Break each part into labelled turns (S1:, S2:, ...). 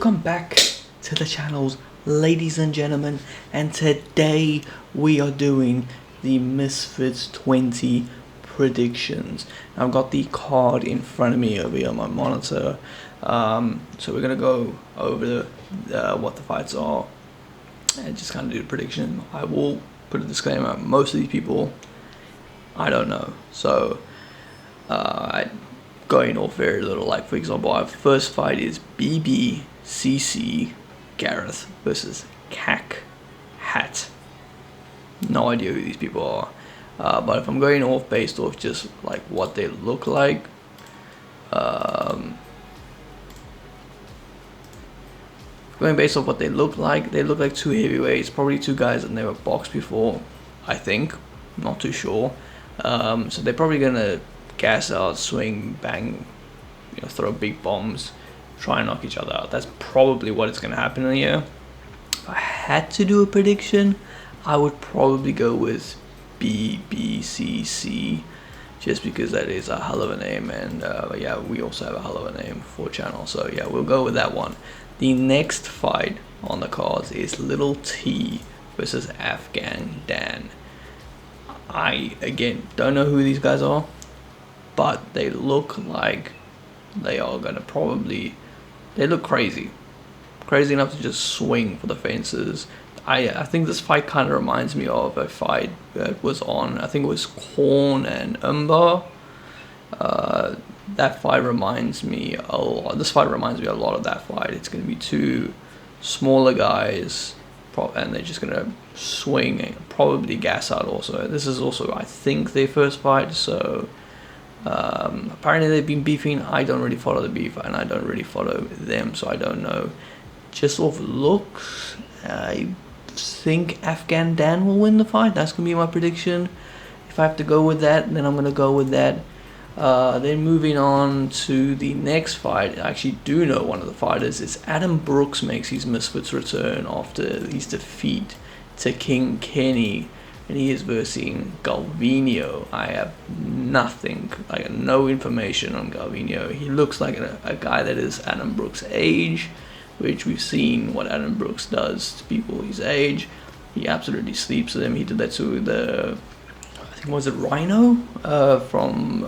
S1: Welcome back to the channels, ladies and gentlemen, and today we are doing the Misfits 20 predictions. I've got the card in front of me over here on my monitor, so we're gonna go over what the fights are and just kind of do the prediction. I will put a disclaimer: most of these people I don't know, so going off very little. Like, for example, our first fight is BBCC Gareth versus Cac Hat. No idea who these people are, but if I'm going off based off just like what they look like, going based off what they look like two heavyweights, probably two guys that never boxed before, I think. Not too sure. So they're probably gonna gas out, swing, bang, throw big bombs, try and knock each other out. That's probably what is going to happen in here. If I had to do a prediction, I would probably go with BBCC, just because that is a hell of a name, and yeah, we also have a hell of a name for a channel, so yeah, we'll go with that one. The next fight on the cards is Little T versus Afghan Dan. I, again, don't know who these guys are, but they look like they are gonna they look crazy enough to just swing for the fences. I think this fight kind of reminds me of a fight that was on, I think it was Korn and Umbar. That fight reminds me a lot. This fight reminds me a lot of that fight. It's gonna be two smaller guys, and they're just gonna swing and probably gas out. Also, this is also, I think, their first fight, so apparently they've been beefing. I don't really follow the beef, and I don't really follow them, so I don't know. Just off looks, I think Afghan Dan will win the fight. That's gonna be my prediction. If I have to go with that, then I'm gonna go with that. Then moving on to the next fight, I actually do know one of the fighters. It's Adam Brooks makes his Misfits return after his defeat to King Kenny, and he is versing Galvinho. I have nothing, like no information on Galvinho. He looks like a guy that is Adam Brooks' age, which we've seen what Adam Brooks does to people his age. He absolutely sleeps with them. He did that to the, I think, was it Rhino from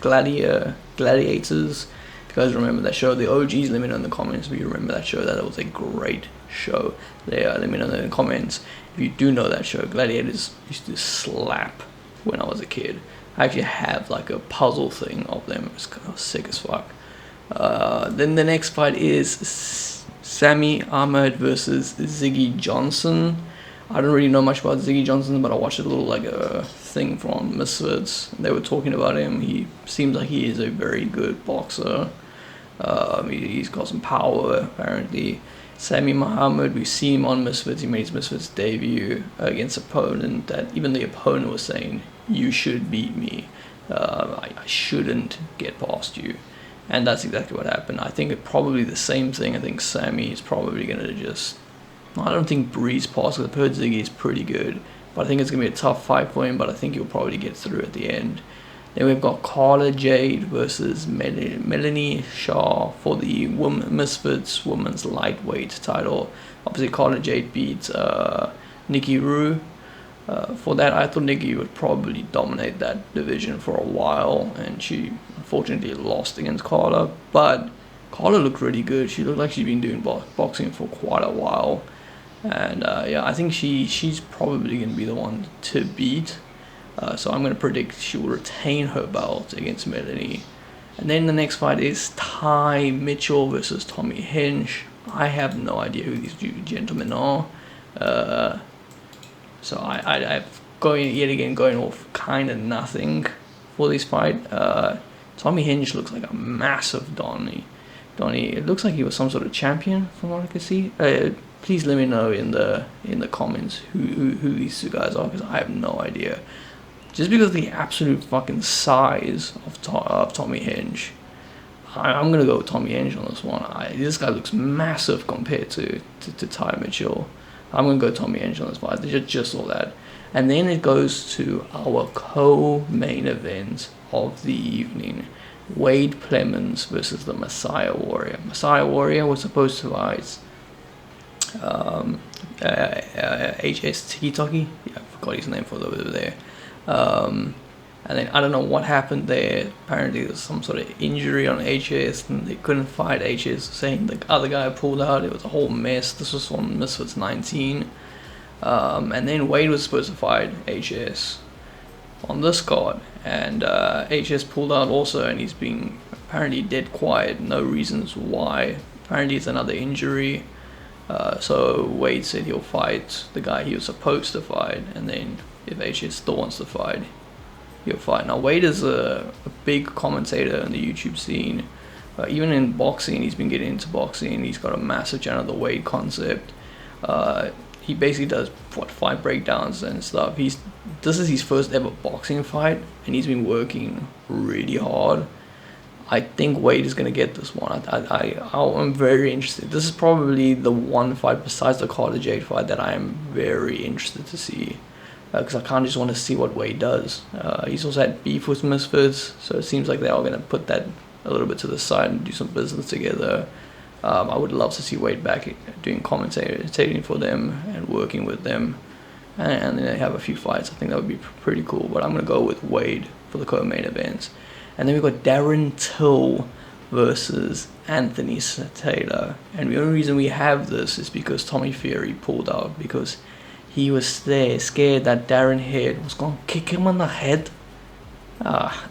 S1: Gladiators? If you guys remember that show, the OGs, let me know in the comments if you remember that show. That was a great show. Let me know in the comments if you do know that show. Gladiators used to slap when I was a kid. I actually have like a puzzle thing of them. It's kind of sick as fuck. Then the next fight is Sami Ahmed versus Ziggy Johnson. I don't really know much about Ziggy Johnson, but I watched a little like a thing from Misfits. They were talking about him. He seems like he is a very good boxer. He's got some power, apparently. Sami Muhammad, we've seen him on Misfits. He made his Misfits debut against an opponent that even the opponent was saying, "You should beat me. I shouldn't get past you." And that's exactly what happened. I think it's probably the same thing. I think Sami is probably going to just, I don't think breeze past, because I've heard Ziggy is pretty good, but I think it's going to be a tough fight for him, but I think he'll probably get through at the end. Then we've got Carla Jade versus Melanie Shaw for the Misfits Women's Lightweight title. Obviously, Carla Jade beat Nikki Rue. For that, I thought Nikki would probably dominate that division for a while, and she unfortunately lost against Carla. But Carla looked really good. She looked like she's been doing boxing for quite a while, and yeah, I think she's probably going to be the one to beat. So I'm going to predict she will retain her belt against Melanie. And then the next fight is Ty Mitchell versus Tommy Hinch. I have no idea who these two gentlemen are. So I'm going off kind of nothing for this fight. Tommy Hinch looks like a massive Donnie. It looks like he was some sort of champion from what I could see. Please let me know in the comments who these two guys are, because I have no idea. Just because of the absolute fucking size of Tommy Hinch, I'm gonna go with Tommy Hinch on this one. This guy looks massive compared to Ty Mitchell. I'm gonna go Tommy Hinch on this fight. Just all that. And then it goes to our co-main event of the evening. Wade Plemons versus the Messiah Warrior. Messiah Warrior was supposed to fight HS Tiki-Taki. Yeah, I forgot his name for over there. And then I don't know what happened there. Apparently there was some sort of injury on HS and they couldn't fight HS, saying the other guy pulled out. It was a whole mess. This was on Misfits 19. And then Wade was supposed to fight HS on this card, and HS pulled out also, and he's been apparently dead quiet. No reasons why. Apparently it's another injury. So Wade said he'll fight the guy he was supposed to fight, and then if HS still wants to fight, he'll fight. Now Wade is a big commentator in the YouTube scene. Even in boxing, he's been getting into boxing. He's got a massive channel, the Wade Concept. He basically does fight breakdowns and stuff. This is his first ever boxing fight, and he's been working really hard. I think Wade is gonna get this one. I'm very interested. This is probably the one fight besides the Carter Jade fight that I am very interested to see, because I kind of just want to see what Wade does. He's also had beef with Misfits, so it seems like they are gonna put that a little bit to the side and do some business together. I would love to see Wade back doing commentating for them and working with them, and then they have a few fights. I think that would be pretty cool, but I'm going to go with Wade for the co-main events. And then we've got Darren Till versus Anthony Taylor, and the only reason we have this is because Tommy Fury pulled out, because he was there scared that Darren Head was going to kick him on the head.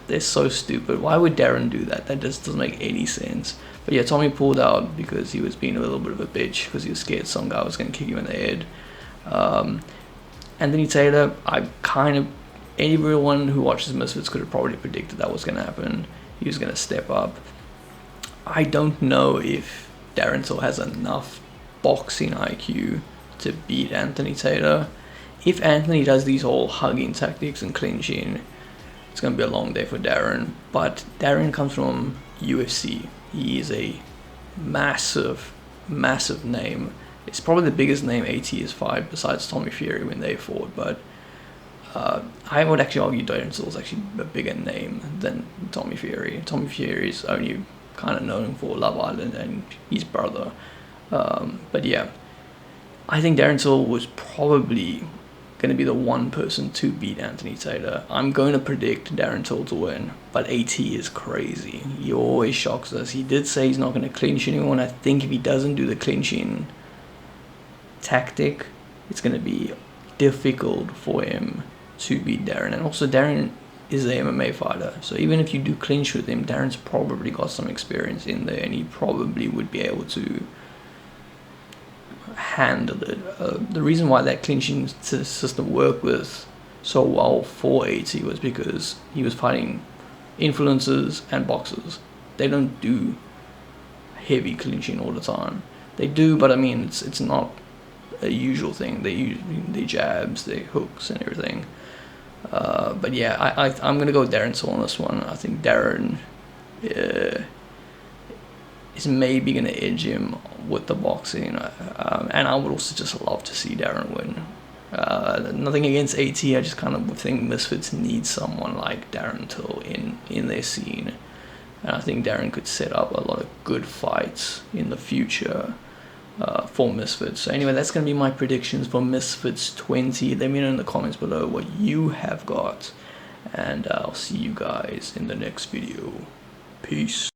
S1: They're so stupid. Why would Darren do that? That just doesn't make any sense. But yeah, Tommy pulled out because he was being a little bit of a bitch, because he was scared some guy was going to kick him in the head. Anthony Taylor, everyone who watches Misfits could have probably predicted that was going to happen. He was going to step up. I don't know if Darren Till has enough boxing IQ to beat Anthony Taylor. If Anthony does these whole hugging tactics and clinching, it's going to be a long day for Darren. But Darren comes from UFC. He is a massive, massive name. It's probably the biggest name AT has fought besides Tommy Fury when they fought. But I would actually argue Darren Till is actually a bigger name than Tommy Fury. Tommy Fury is only kind of known for Love Island and his brother. But yeah, I think Darren Till was probably going to be the one person to beat Anthony Taylor. I'm going to predict Darren Till to win, but AT is crazy. He always shocks us. He did say he's not going to clinch anyone. I think if he doesn't do the clinching tactic, it's going to be difficult for him to beat Darren. And also Darren is an MMA fighter, so even if you do clinch with him, Darren's probably got some experience in there, and he probably would be able to handle it. The reason why that clinching system worked with so well for AT was because he was fighting influencers and boxers. They don't do heavy clinching all the time. They do, but I mean it's not a usual thing. They use their jabs, their hooks, and everything. But yeah, I'm gonna go with Darren Till on this one. I think Darren is maybe gonna edge him with the boxing, and I would also just love to see Darren win. Nothing against AT, I just kind of think Misfits need someone like Darren Till in their scene, and I think Darren could set up a lot of good fights in the future for Misfits. So anyway, that's going to be my predictions for Misfits 20. Let me know in the comments below what you have got, and I'll see you guys in the next video. Peace.